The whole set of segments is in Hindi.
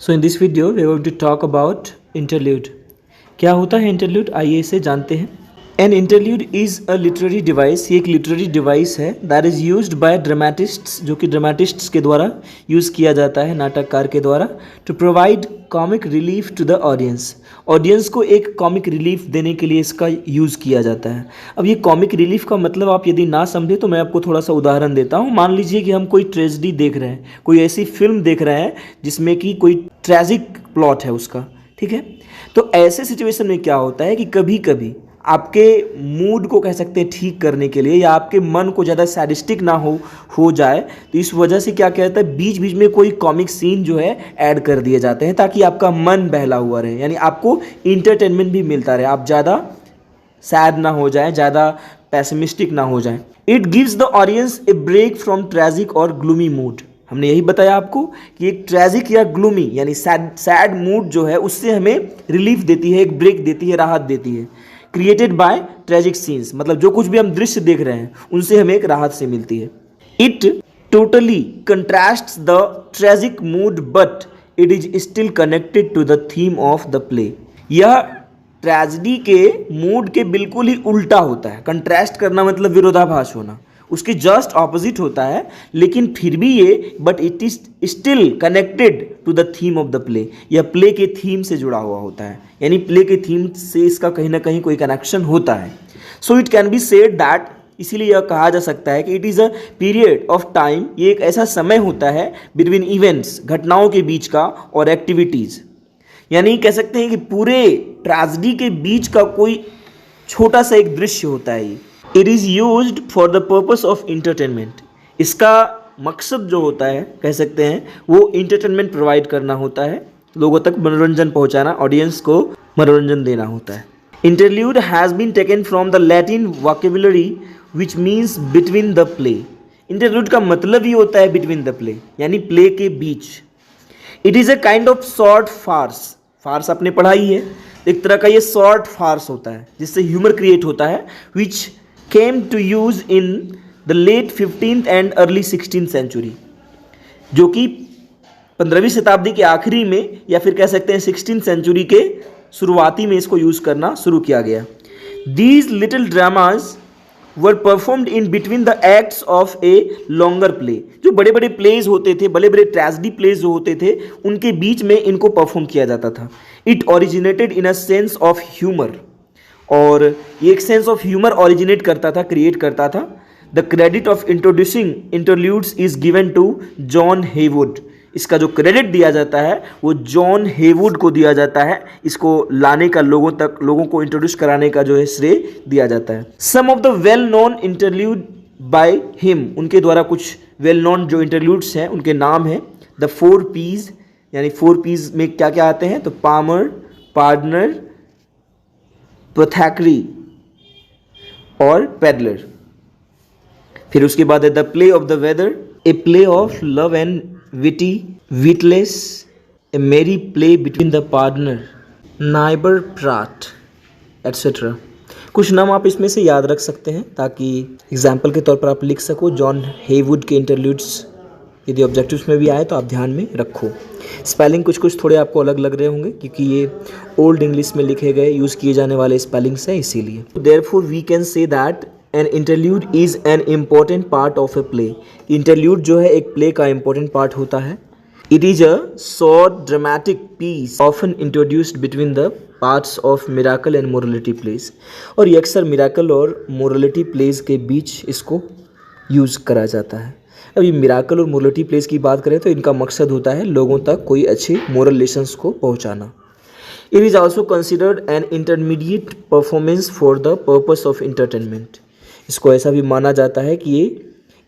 So in this video we are going to talk about interlude. क्या होता है इंटरल्यूड, आइए इसे जानते हैं। An interlude is a literary device, ये एक लिटरेरी डिवाइस है that is used by dramatists, जो कि ड्रामेटिस्ट्स के द्वारा यूज़ किया जाता है, नाटककार के द्वारा, to provide comic relief to the audience. Audience को एक कॉमिक रिलीफ देने के लिए इसका यूज़ किया जाता है। अब ये कॉमिक रिलीफ का मतलब आप यदि ना समझे तो मैं आपको थोड़ा सा उदाहरण देता हूँ। मान लीजिए कि हम कोई ट्रेजेडी देख रहे हैं, कोई ऐसी फिल्म देख रहे हैं जिसमें कि कोई ट्रेजिक प्लॉट है उसका, ठीक है। तो ऐसे सिचुएशन में क्या होता है कि कभी कभी आपके मूड को कह सकते हैं ठीक करने के लिए, या आपके मन को ज़्यादा सैडिस्टिक ना हो जाए, तो इस वजह से क्या कहता है, बीच बीच में कोई कॉमिक सीन जो है ऐड कर दिए जाते हैं ताकि आपका मन बहला हुआ रहे, यानी आपको इंटरटेनमेंट भी मिलता रहे, आप ज़्यादा सैड ना हो जाए, ज़्यादा पैसिमिस्टिक ना हो जाए। It gives the audience a break from tragic और ग्लूमी मूड। हमने यही बताया आपको कि एक ट्रेजिक या ग्लूमी यानी सैड मूड जो है उससे हमें रिलीफ देती है, एक ब्रेक देती है, राहत देती है। क्रिएटेड बाय ट्रेजिक सीन्स, मतलब जो कुछ भी हम दृश्य देख रहे हैं उनसे हमें एक राहत से मिलती है। It totally contrasts the tragic mood but it is still connected to the theme of the play. यह ट्रेजिडी के मूड के बिल्कुल ही उल्टा होता है। कंट्रास्ट करना मतलब विरोधाभास होना, उसके जस्ट ऑपोजिट होता है, लेकिन फिर भी ये but it is still connected to the theme of the play, यह प्ले के थीम से जुड़ा हुआ होता है, यानी प्ले के थीम से इसका कहीं ना कहीं कोई कनेक्शन होता है। So it can be said that, इसीलिए यह कहा जा सकता है कि it is a period of time, ये एक ऐसा समय होता है बिटवीन इवेंट्स, घटनाओं के बीच का, और एक्टिविटीज़, यानी कह सकते हैं कि पूरे ट्रेजेडी के बीच का कोई छोटा सा एक दृश्य होता है ये। It is used for the purpose of entertainment. इसका मकसद जो होता है कह सकते हैं वो इंटरटेनमेंट प्रोवाइड करना होता है, लोगों तक मनोरंजन पहुंचाना, ऑडियंस को मनोरंजन देना होता है। Interlude has been taken from the Latin vocabulary which means between the play. Interlude का मतलब ही होता है बिटवीन द प्ले, यानी प्ले के बीच। It is a kind of short farce, farce आपने पढ़ा ही है, एक तरह का ये शॉर्ट फार्स होता है जिससे ह्यूमर क्रिएट होता है, which came to use in the late 15th and early 16th century, जो कि 15वीं शताब्दी के आखिरी में या फिर कह सकते हैं 16th सेंचुरी के शुरुआती में इसको यूज़ करना शुरू किया गया। These little dramas were performed in between the acts of a longer play. जो बड़े बड़े प्लेज होते थे, बड़े बड़े ट्रेजेडी प्लेज जो होते थे, उनके बीच में इनको परफॉर्म किया जाता था। It originated in a sense of humour, और ये एक सेंस ऑफ ह्यूमर ओरिजिनेट करता था, क्रिएट करता था। The credit of introducing interludes is given to John Heywood. इसका जो क्रेडिट दिया जाता है वो जॉन हेवुड को दिया जाता है, इसको लाने का, लोगों को इंट्रोड्यूस कराने का जो है श्रेय दिया जाता है। Some of the well known interlude by him, उनके द्वारा कुछ वेल नोन जो इंटरल्यूड्स हैं उनके नाम हैं द 4 P's, यानी 4 P's में क्या क्या आते हैं, तो पामर, पार्टनर, प्रोथैक्री और पेडलर। फिर उसके बाद है the play of the weather, a play of love and witty, witless, a merry play between the partner, neighbour Pratt, etcetera. कुछ नाम आप इसमें से याद रख सकते हैं ताकि एग्जाम्पल के तौर पर आप लिख सको। जॉन हेवुड के इंटरल्यूड्स यदि ऑब्जेक्टिव्स में भी आए तो आप ध्यान में रखो। स्पेलिंग कुछ थोड़े आपको अलग लग रहे होंगे क्योंकि ये ओल्ड इंग्लिश में लिखे गए, यूज़ किए जाने वाले स्पेलिंग्स हैं, इसीलिए। Therefore we can say that an interlude is an important part of a play. Interlude जो है एक प्ले का इम्पोर्टेंट पार्ट होता है। It is a short dramatic piece often introduced between the parts of miracle and morality plays, और ये अक्सर मिराकल और मोरलिटी प्लेस के बीच इसको यूज़ करा जाता है। अब ये मिराकल और मोरलिटी प्लेस की बात करें तो इनका मकसद होता है लोगों तक कोई अच्छे मोरल लेसन्स को पहुंचाना। It is also considered an intermediate performance for the purpose of entertainment. इसको ऐसा भी माना जाता है कि ये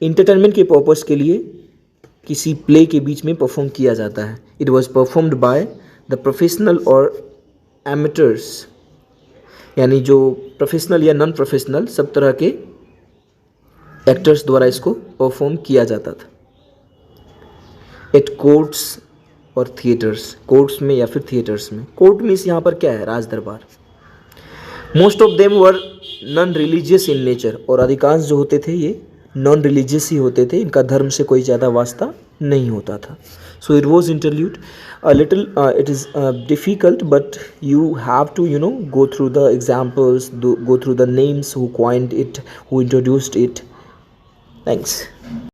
इंटरटेनमेंट के पर्पस के लिए किसी प्ले के बीच में परफॉर्म किया जाता है। It was performed by the professional और एमेटर्स, यानी जो प्रोफेशनल या नॉन प्रोफेशनल सब तरह के एक्टर्स द्वारा इसको परफॉर्म किया जाता था। एट कोर्ट्स और थिएटर्स, कोर्ट्स में या फिर थिएटर्स में। कोर्ट मीन्स यहाँ पर क्या है, राज दरबार। Most of them were non religious in nature, और अधिकांश जो होते थे ये नॉन रिलीजियस ही होते थे, इनका धर्म से कोई ज़्यादा वास्ता नहीं होता था। So it was interlude. A little it is difficult, but you have to go through the examples, go through the names who coined it, who introduced it. Thanks.